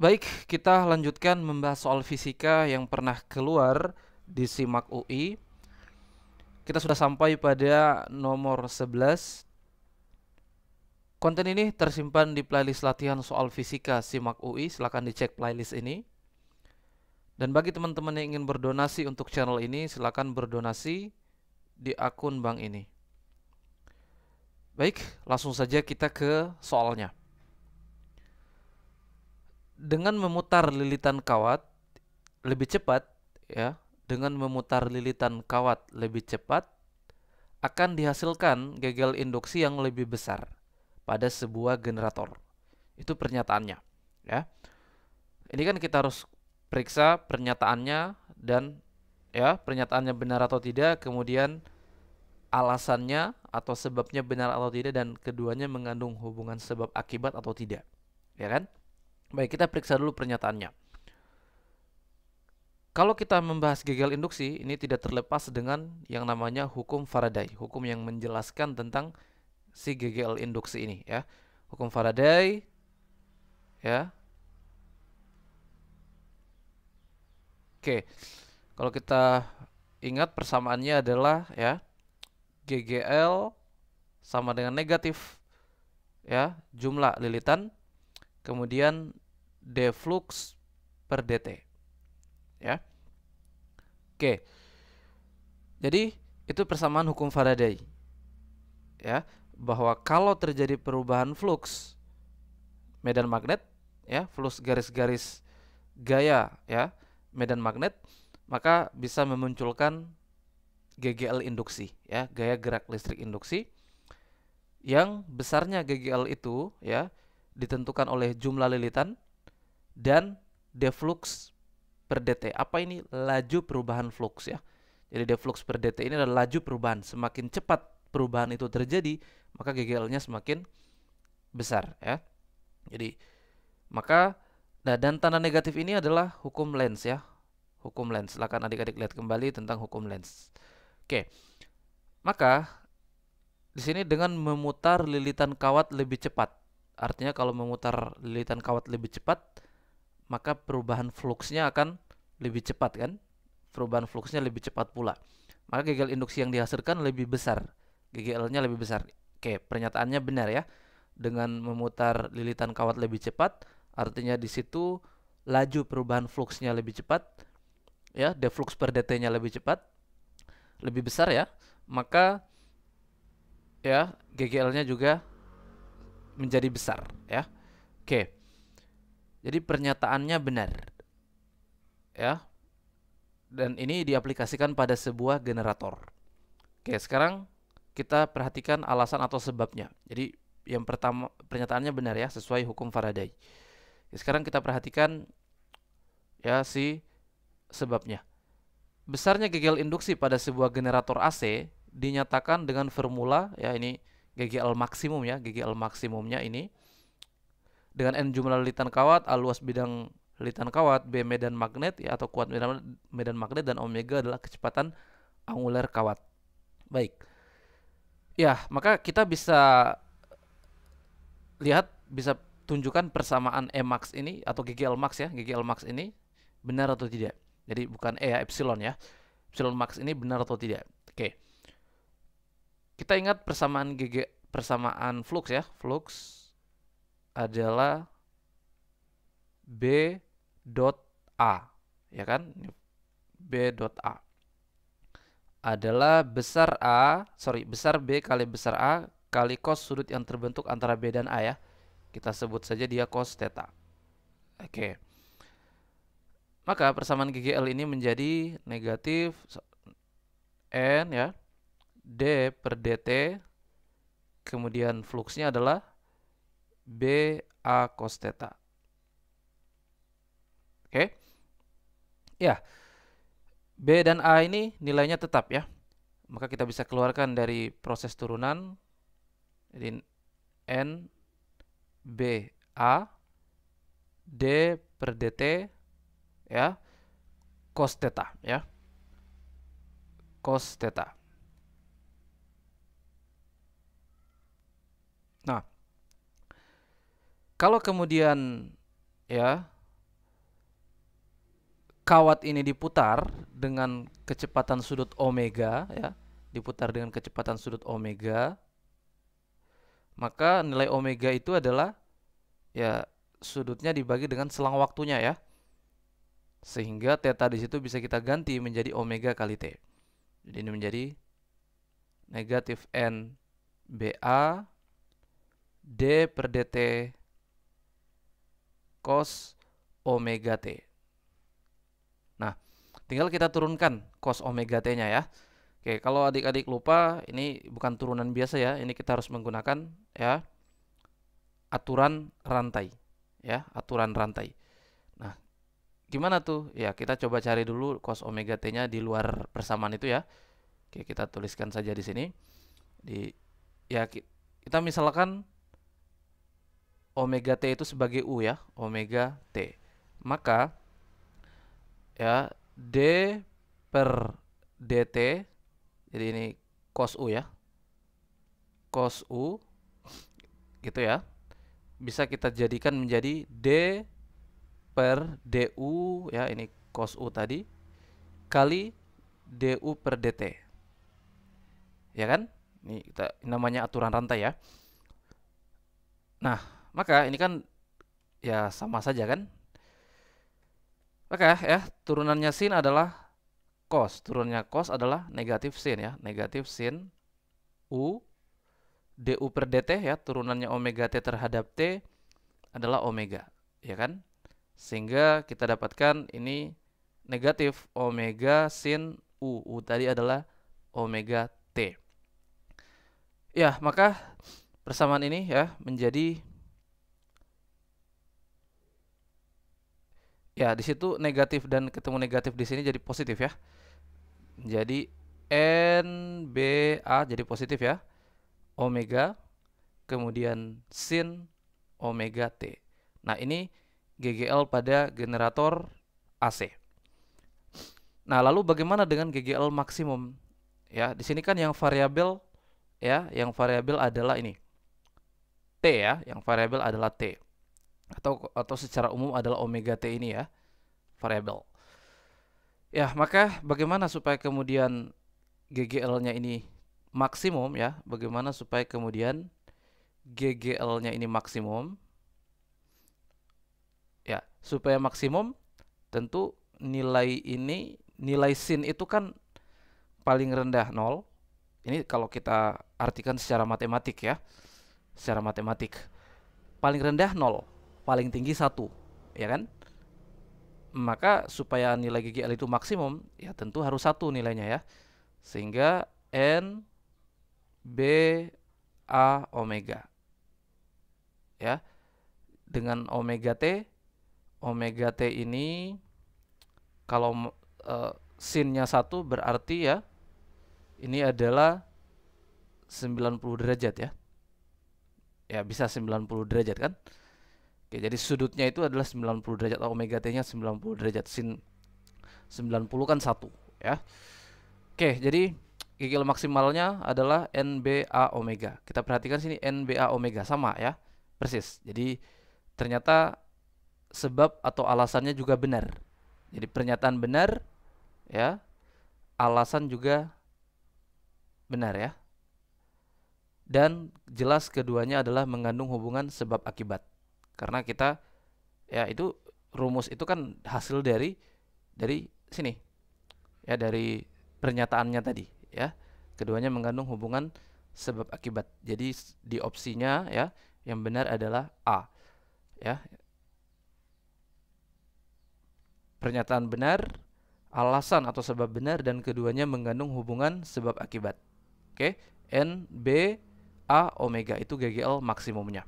Baik, kita lanjutkan membahas soal fisika yang pernah keluar di SIMAK UI. Kita sudah sampai pada nomor 11. Konten ini tersimpan di playlist latihan soal fisika SIMAK UI. Silahkan dicek playlist ini. Dan bagi teman-teman yang ingin berdonasi untuk channel ini, silahkan berdonasi di akun bank ini. Baik, langsung saja kita ke soalnya. Dengan memutar lilitan kawat lebih cepat, ya, dengan memutar lilitan kawat lebih cepat akan dihasilkan gagal induksi yang lebih besar pada sebuah generator. Itu pernyataannya, ya. Ini kan kita harus periksa pernyataannya dan ya, pernyataannya benar atau tidak, kemudian alasannya atau sebabnya benar atau tidak, dan keduanya mengandung hubungan sebab akibat atau tidak, ya kan? Baik, kita periksa dulu pernyataannya. Kalau kita membahas gagal induksi, ini tidak terlepas dengan yang namanya hukum Faraday, hukum yang menjelaskan tentang si gagal induksi ini, ya. Hukum Faraday, ya. Oke. Kalau kita ingat persamaannya adalah, ya, GGL sama dengan negatif, ya, jumlah lilitan, kemudian D flux per dt, ya. Oke. Jadi itu persamaan hukum Faraday, ya, bahwa kalau terjadi perubahan flux medan magnet, ya, flux garis-garis gaya, ya, medan magnet, maka bisa memunculkan GGL induksi, ya, gaya gerak listrik induksi, yang besarnya GGL itu, ya, ditentukan oleh jumlah lilitan dan D flux per dt. Apa ini? Laju perubahan flux, ya. Jadi D flux per dt ini adalah laju perubahan. Semakin cepat perubahan itu terjadi, maka GGL-nya semakin besar, ya. Jadi maka, nah, dan tanda negatif ini adalah hukum Lenz, ya. Hukum Lenz. Silakan adik-adik lihat kembali tentang hukum Lenz. Oke. Maka di sini dengan memutar lilitan kawat lebih cepat. Artinya kalau memutar lilitan kawat lebih cepat, maka perubahan fluksnya akan lebih cepat, kan? Perubahan fluksnya lebih cepat pula. Maka gagal induksi yang dihasilkan lebih besar. GGL-nya lebih besar. Oke, pernyataannya benar, ya. Dengan memutar lilitan kawat lebih cepat, artinya di situ laju perubahan fluksnya lebih cepat, ya, D flux per dt-nya lebih cepat, lebih besar, ya. Maka, ya, GGL-nya juga menjadi besar, ya. Oke. Jadi pernyataannya benar, ya. Dan ini diaplikasikan pada sebuah generator. Oke, sekarang kita perhatikan alasan atau sebabnya. Jadi yang pertama, pernyataannya benar, ya, sesuai hukum Faraday. Sekarang kita perhatikan, ya, si sebabnya. Besarnya gagal induksi pada sebuah generator AC dinyatakan dengan formula, ya, ini GGL maksimum, ya, GGL maksimumnya ini dengan N jumlah lilitan kawat, A luas bidang lilitan kawat, B medan magnet, ya, atau kuat medan magnet, dan omega adalah kecepatan angular kawat. Baik. Ya, maka kita bisa lihat, bisa tunjukkan persamaan E max ini atau GGL max, ya, GGL max ini benar atau tidak. Jadi bukan E, ya, epsilon, ya. Epsilon max ini benar atau tidak. Oke. Kita ingat persamaan flux, ya. Flux adalah B dot A, ya kan? B dot A adalah besar B kali besar A kali cos sudut yang terbentuk antara B dan A, ya. Kita sebut saja dia cos theta. Oke. Maka persamaan GGL ini menjadi negatif N, ya, D per dt, kemudian fluksnya adalah B A cos theta. Oke. Ya. B dan A ini nilainya tetap, ya. Maka kita bisa keluarkan dari proses turunan. Jadi N B A D per dt, ya, cos theta, ya. Cos theta. Nah, kalau kemudian, ya, kawat ini diputar dengan kecepatan sudut omega, ya, diputar dengan kecepatan sudut omega, maka nilai omega itu adalah, ya, sudutnya dibagi dengan selang waktunya, ya, sehingga theta di situ bisa kita ganti menjadi omega kali t. Jadi ini menjadi negatif n BA d per dt cos omega t. Nah, tinggal kita turunkan cos omega t-nya, ya. Oke, kalau adik-adik lupa, ini bukan turunan biasa, ya. Ini kita harus menggunakan, ya, aturan rantai, ya, aturan rantai. Nah, gimana tuh? Ya, kita coba cari dulu cos omega t-nya di luar persamaan itu, ya. Oke, kita tuliskan saja di sini. Ya, kita misalkan omega t itu sebagai u, ya, omega t. Maka, ya, d per dt, jadi ini cos u, ya, cos u, gitu, ya, bisa kita jadikan menjadi d per du, ya, ini cos u tadi, kali du per dt, ya kan? Ini kita namanya aturan rantai, ya. Nah, maka ini kan, ya, sama saja kan? Maka, ya, turunannya sin adalah cos. Turunannya cos adalah negatif sin, ya, negatif sin u du per dt, ya, turunannya omega t terhadap t adalah omega, ya kan? Sehingga kita dapatkan ini negatif omega sin u. U tadi adalah omega t. Ya, maka persamaan ini, ya, menjadi, ya, di situ negatif dan ketemu negatif di sini jadi positif, ya. Jadi NBA jadi positif, ya. Omega kemudian sin omega t. Nah, ini GGL pada generator AC. Nah, lalu bagaimana dengan GGL maksimum? Ya, di sini kan yang variabel, ya, yang variabel adalah ini T, ya, yang variabel adalah T. Atau secara umum adalah omega T ini, ya, variabel. Ya, maka bagaimana supaya kemudian GGL-nya ini maksimum, ya? Bagaimana supaya kemudian GGL-nya ini maksimum? Ya, supaya maksimum tentu nilai ini, nilai sin itu kan paling rendah 0. Ini kalau kita artikan secara matematik, ya. Secara matematik. Paling rendah 0, paling tinggi 1, ya kan? Maka supaya nilai GGL itu maksimum, ya tentu harus 1 nilainya, ya. Sehingga N B A omega, ya, dengan omega T ini kalau sinnya 1 berarti, ya, ini adalah 90 derajat, ya. Ya, bisa 90 derajat kan? Oke, jadi sudutnya itu adalah 90 derajat, omega T-nya 90 derajat, sin 90 kan 1, ya. Oke, jadi GGL maksimalnya adalah NBA omega. Kita perhatikan sini NBA omega sama, ya. Persis. Jadi ternyata sebab atau alasannya juga benar. Jadi pernyataan benar, ya. Alasan juga benar, ya. Dan jelas keduanya adalah mengandung hubungan sebab akibat. Karena kita, ya, itu rumus itu kan hasil dari sini, ya, dari pernyataannya tadi, ya. Keduanya mengandung hubungan sebab akibat. Jadi di opsinya, ya, yang benar adalah A, ya. Pernyataan benar, alasan atau sebab benar, dan keduanya mengandung hubungan sebab akibat. Oke, N B A omega itu GGL maksimumnya.